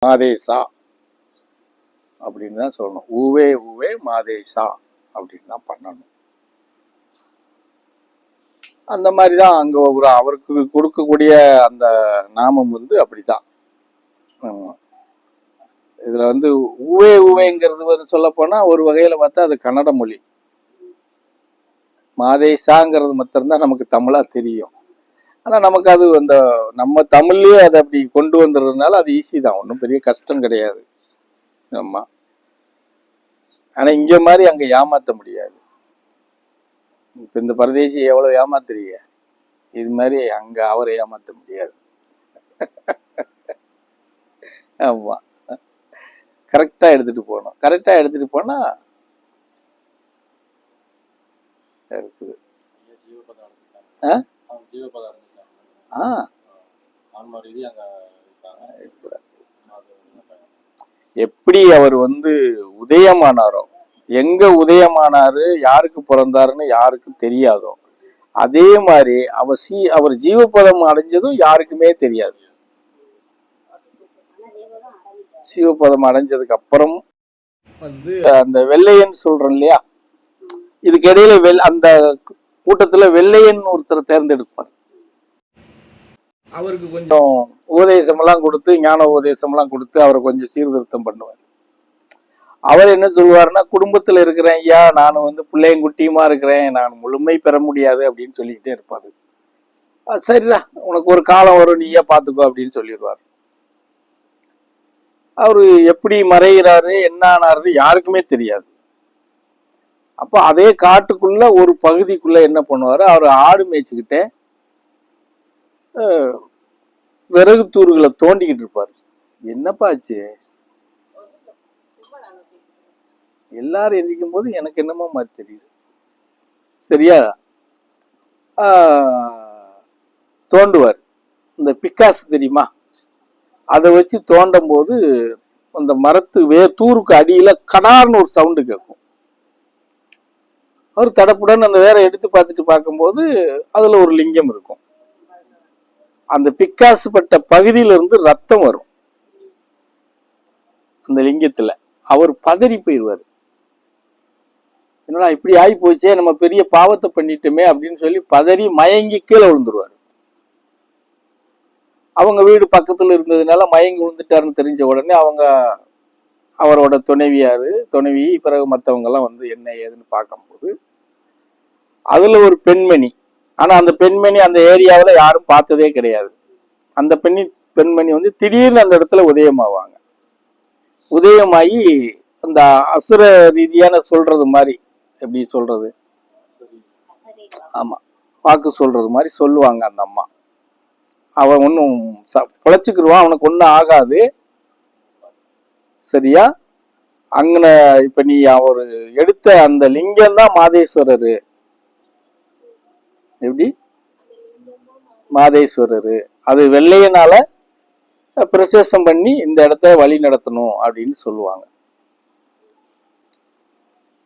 மாதேசா அப்படின்னு தான் சொல்லணும். ஊவே ஊவே மாதேசா அப்படின்னு தான் பண்ணணும். அந்த மாதிரி தான் அங்க ஒரு அவருக்கு கொடுக்கக்கூடிய அந்த நாமம் வந்து அப்படிதான். இதுல வந்து ஊவே ஊவேங்கிறது வந்து சொல்ல போனா ஒரு வகையில பார்த்தா அது கன்னட மொழி. மாதேசாங்கிறது மாத்திரம்தான் நமக்கு தமிழா தெரியும். ஆனா நமக்கு அது அந்த நம்ம தமிழ்லயே அதை அப்படி கொண்டு வந்துடுறதுனால அது ஈஸி தான், ஒன்றும் பெரிய கஷ்டம் கிடையாது. ஆமா. ஆனா இங்க மாதிரி அங்க ஏமாத்த முடியாது. இப்ப இந்த பரதேசி எவ்வளவு ஏமாத்துறீங்க, இது மாதிரி அங்க அவரை ஏமாத்த முடியாது. ஆமா, கரெக்டா எடுத்துட்டு போகணும். கரெக்டா எடுத்துட்டு போனா இருக்குது. எப்படி அவர் வந்து உதயமானாரோ, எங்க உதயமானாரு, யாருக்கு பிறந்தாருன்னு யாருக்கு தெரியாதோ, அதே மாதிரி அவர் ஜீவபதம் அடைஞ்சதும் யாருக்குமே தெரியாது. சிவபதம் அடைஞ்சதுக்கு அப்புறம் வந்து அந்த வெள்ளையன் சொல்றோம் இல்லையா, இதுக்கு இடையில அந்த கூட்டத்துல வெள்ளையன் ஒருத்தர் தேர்ந்தெடுப்பார். அவருக்கு கொஞ்சம் உபதேசம் எல்லாம் கொடுத்து, ஞான உபதேசம் எல்லாம் கொடுத்து அவரை கொஞ்சம் சீர்திருத்தம் பண்ணுவார். அவர் என்ன சொல்லுவாருன்னா, குடும்பத்துல இருக்கிறேன் ஐயா, நான் வந்து பிள்ளையும் குட்டியுமா இருக்கிறேன், நான் முழுமை பெற முடியாது அப்படின்னு சொல்லிக்கிட்டே இருப்பாரு. சரிடா, உனக்கு ஒரு காலம் வரும், நீயே பாத்துக்கோ அப்படின்னு சொல்லிடுவார். அவரு எப்படி மறைகிறாரு, என்ன ஆனாரு யாருக்குமே தெரியாது. அப்ப அதே காட்டுக்குள்ள ஒரு பகுதிக்குள்ள என்ன பண்ணுவாரு, அவர் ஆடு மேய்ச்சிக்கிட்டே விறகு தூறுகளை தோண்டிக்கிட்டு இருப்பாரு. என்னப்பா ஆச்சு, எல்லாரும் எந்திக்கும் போது எனக்கு என்னமோ மாதிரி தெரியுது. சரியா, தோண்டுவார். இந்த பிக்காசு தெரியுமா, அதை வச்சு தோண்டும் போது அந்த மரத்து தூருக்கு அடியில கடார்னு ஒரு சவுண்டு கேட்கும். அவர் தடப்புடன் அந்த வேற எடுத்து பார்த்துட்டு பார்க்கும்போது அதுல ஒரு லிங்கம் இருக்கும். அந்த பிக்காசு பட்ட பகுதியில இருந்து ரத்தம் வரும் அந்த லிங்கத்துல. அவர் பதறி போயிடுவார். என்னடா இப்படி ஆகி போச்சே, நம்ம பெரிய பாவத்தை பண்ணிட்டோமே அப்படின்னு சொல்லி பதறி மயங்கி கீழே விழுந்துருவாரு. அவங்க வீடு பக்கத்துல இருந்ததுனால மயங்கி விழுந்துட்டாருன்னு தெரிஞ்ச உடனே அவரோட துணைவி பிறகு மற்றவங்க எல்லாம் வந்து என்ன ஏதுன்னு பார்க்கும்போது அதுல ஒரு பெண்மணி. ஆனா அந்த பெண்மணி அந்த ஏரியாவில யாரும் பார்த்ததே கிடையாது. அந்த பெண்மணி வந்து திடீர்னு அந்த இடத்துல உதயமாவாங்க. உதயமாயி அந்த அசுர ரீதியான சொல்றது மாதிரி, எப்படி சொல்றது, ஆமா, வாக்கு சொல்றது மாதிரி சொல்லுவாங்க அந்த அம்மா. அவன் ஒன்னும் பொழைச்சுக்கிடுவான், அவனுக்கு ஒன்னும் ஆகாது. சரியா, அங்கன இப்ப நீ அவர் எடுத்த அந்த லிங்கம் தான் மாதேஸ்வரரு. எப்படி மாதேஸ்வரரு, அது வெள்ளையனால பிரச்சேசம் பண்ணி இந்த இடத்த வழி நடத்தணும் அப்படின்னு சொல்லுவாங்க.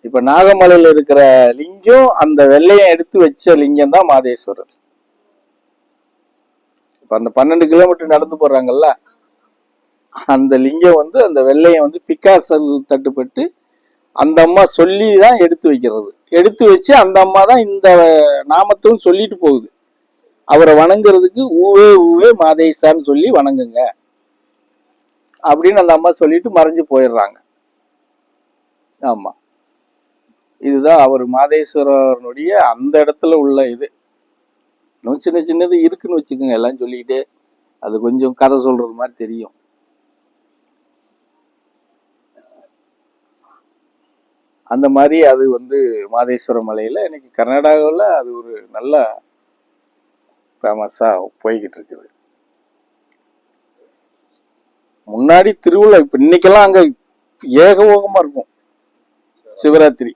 இப்ப நாகமலையில இருக்கிற லிங்கம் அந்த வெள்ளையன் எடுத்து வச்ச லிங்கம் தான் மாதேஸ்வரர். இப்ப அந்த 12 கிலோமீட்டர் நடந்து போறாங்கல்ல, அந்த லிங்கம் வந்து அந்த வெள்ளையன் வந்து பிக்காசல் தட்டுப்பட்டு அந்த அம்மா சொல்லி தான் எடுத்து வைக்கிறது. எடுத்து வச்சு அந்த அம்மா தான் இந்த நாமத்தையும் சொல்லிட்டு போகுது. அவரை வணங்குறதுக்கு ஊவே ஊவே மாதேசான்னு சொல்லி வணங்குங்க அப்படின்னு அந்த அம்மா சொல்லிட்டு மறைஞ்சு போயிடுறாங்க. ஆமா, இதுதான் அவர் மாதேஸ்வரனுடைய அந்த இடத்துல உள்ள இது. இன்னும் சின்ன சின்னது இருக்குன்னு வச்சுக்கோங்க, எல்லாம் சொல்லிக்கிட்டே அது கொஞ்சம் கதை சொல்றது மாதிரி தெரியும். அந்த மாதிரி அது வந்து மாதேஸ்வர மலையில இன்னைக்கு கர்நாடகாவில் அது ஒரு நல்ல ஃபேமஸா போய்கிட்டு இருக்குது. முன்னாடி திருவிழா, இப்ப இன்னைக்கெல்லாம் அங்க ஏகபோகமா இருக்கும் சிவராத்திரி.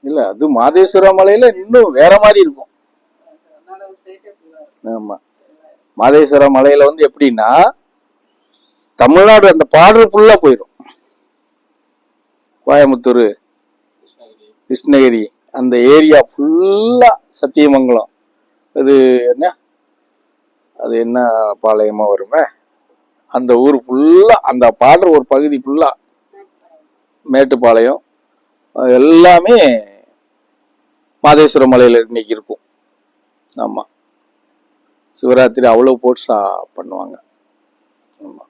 இல்ல, அது மாதேஸ்வர மலையில இன்னும் வேற மாதிரி இருக்கும். ஆமா, மாதேஸ்வர மலையில வந்து எப்படின்னா தமிழ்நாடு அந்த பார்டர் ஃபுல்லா போயிடும். கோயம்புத்தூர், கிருஷ்ணகிரி அந்த ஏரியா ஃபுல்லா, சத்தியமங்கலம், அது என்ன அது என்ன பாளையமா வருமே, அந்த ஊர் ஃபுல்லா அந்த பாடுற ஒரு பகுதி ஃபுல்லா மேட்டுப்பாளையம் எல்லாமே மாதேஸ்வர மலையில இன்னைக்கு இருக்கும். ஆமா, சிவராத்திரி அவ்வளவு போட்ஸா பண்ணுவாங்க. ஆமா.